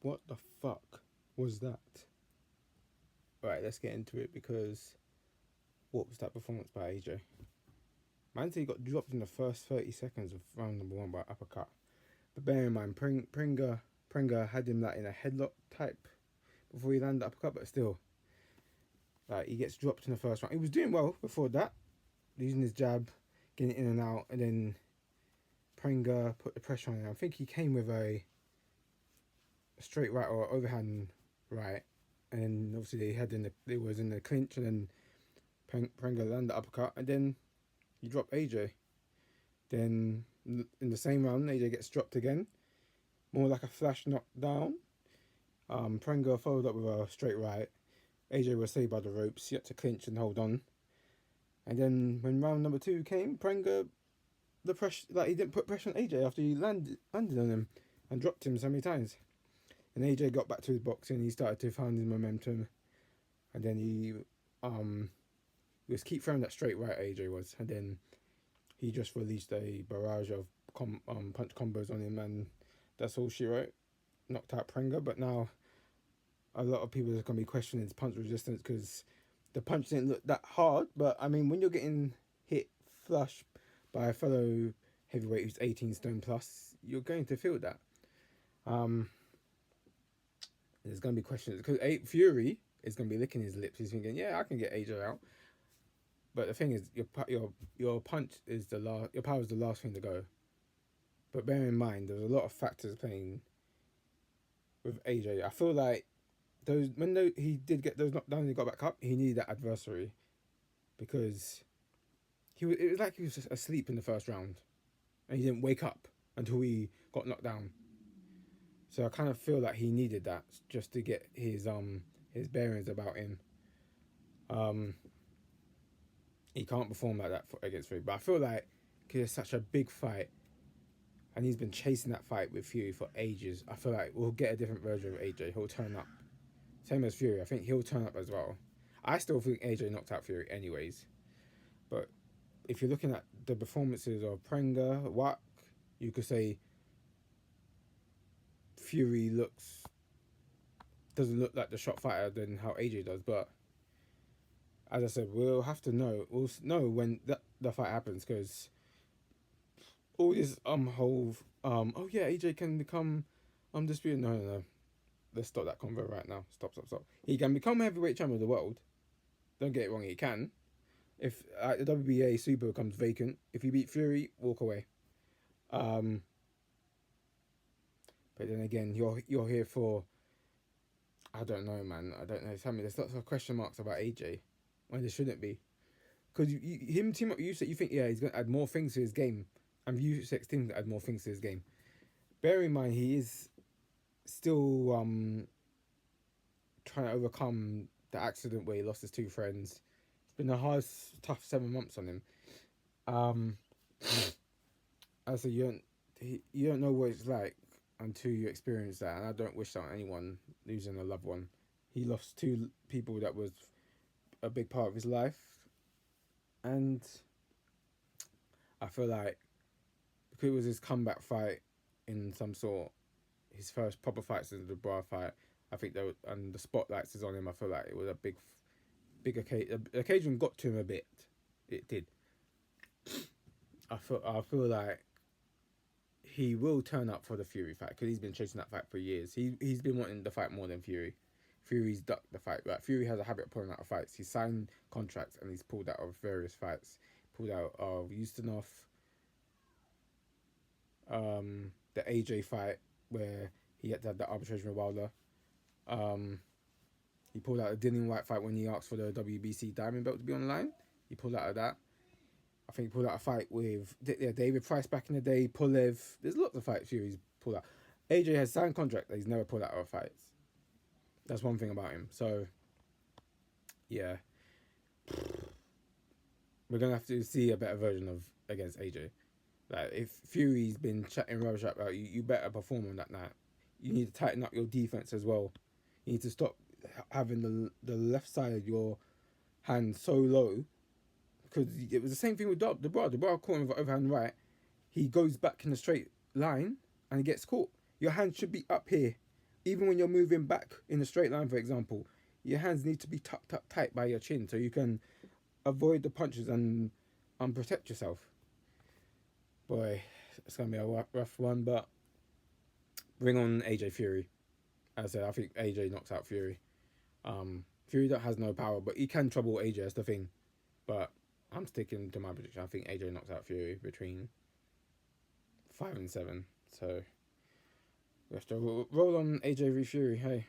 What the fuck was that? Right, let's get into it because what was that performance by AJ? Man said he got dropped in the first 30 seconds of round number one by uppercut. But bear in mind, Prenga had him like in a headlock type before he landed the uppercut, but still, like he gets dropped in the first round. He was doing well before that, using his jab, getting in and out, and then Prenga put the pressure on him. I think he came with a straight right or overhand right, and then obviously they was in the clinch, and then Prenga landed the uppercut, and then he dropped AJ. Then in the same round, AJ gets dropped again, more like a flash knockdown. Prenga followed up with a straight right. AJ was saved by the ropes. He had to clinch and hold on. And then when round number two came, Prenga the pressure like he didn't put pressure on AJ after he landed on him and dropped him so many times. And AJ got back to his boxing. He started to find his momentum, and then he was keep throwing that straight right. AJ was, and then he just released a barrage of punch combos on him, and that's all she wrote. Knocked out Prenga, but now a lot of people are going to be questioning his punch resistance because the punch didn't look that hard. But I mean, when you're getting hit flush by a fellow heavyweight who's 18 stone plus, you're going to feel that. There's going to be questions because Fury is going to be licking his lips. He's thinking, "Yeah, I can get AJ out." But the thing is, your punch is your power is the last thing to go. But bear in mind, there's a lot of factors playing with AJ. I feel like he did get those knockdowns, he got back up. He needed that adversary because it was like he was just asleep in the first round, and he didn't wake up until he got knocked down. So I kind of feel like he needed that just to get his bearings about him. He can't perform like that against Fury, but I feel like because it's such a big fight, and he's been chasing that fight with Fury for ages. I feel like we'll get a different version of AJ. He'll turn up, same as Fury. I think he'll turn up as well. I still think AJ knocked out Fury, anyways. But if you're looking at the performances of Prenga, Wack, you could say Fury doesn't look like the shot fighter than how AJ does. But as I said, we'll know when the fight happens because all this oh yeah, AJ can become undisputed. No. Let's stop that convo right now. Stop. He can become heavyweight champion of the world. Don't get it wrong, he can. If the WBA super becomes vacant, if you beat Fury, walk away. But then again, you're here for, I don't know, man. I don't know. There's lots of question marks about AJ when there shouldn't be. Because him team up Usyk, you think he's going to add more things to his game, and Usyk's team to add more things to his game. Bear in mind, he is still trying to overcome the accident where he lost his two friends. It's been a hard, tough 7 months on him. As I said, you don't know what it's like until you experience that, and I don't wish that on anyone losing a loved one. He lost two people that was a big part of his life, and I feel like because it was his comeback fight in some sort, his first proper fight since the Bra fight, I think and the spotlights is on him. I feel like it was a big occasion. The occasion got to him a bit. It did. I feel like he will turn up for the Fury fight because he's been chasing that fight for years. He's been wanting the fight more than Fury. Fury's ducked the fight. Right? Fury has a habit of pulling out of fights. He signed contracts and he's pulled out of various fights. Pulled out of Ustinov, the AJ fight where he had to have the arbitration with Wilder. He pulled out a Dillian White fight when he asked for the WBC diamond belt to be on the line. He pulled out of that. I think he pulled out a fight with David Price back in the day, Pulev. There's lots of fights Fury's pulled out. AJ has signed contract that he's never pulled out of fights. That's one thing about him. So, yeah. We're going to have to see a better version of against AJ. Like, if Fury's been chatting rubbish about you, you better perform on that night. You need to tighten up your defense as well. You need to stop having the left side of your hand so low. Because it was the same thing with the Bra. The Bra caught him with overhand right. He goes back in a straight line and he gets caught. Your hand should be up here Even when you're moving back in a straight line, for example, your hands need to be tucked up tight by your chin so you can avoid the punches and protect yourself. Boy, it's gonna be a rough one, but bring on AJ Fury. As I said, I think AJ knocks out Fury. Fury that has no power, but he can trouble AJ. That's the thing. But I'm sticking to my prediction. I think AJ knocks out Fury between 5 and 7. So we have to roll on AJ v Fury. Hey.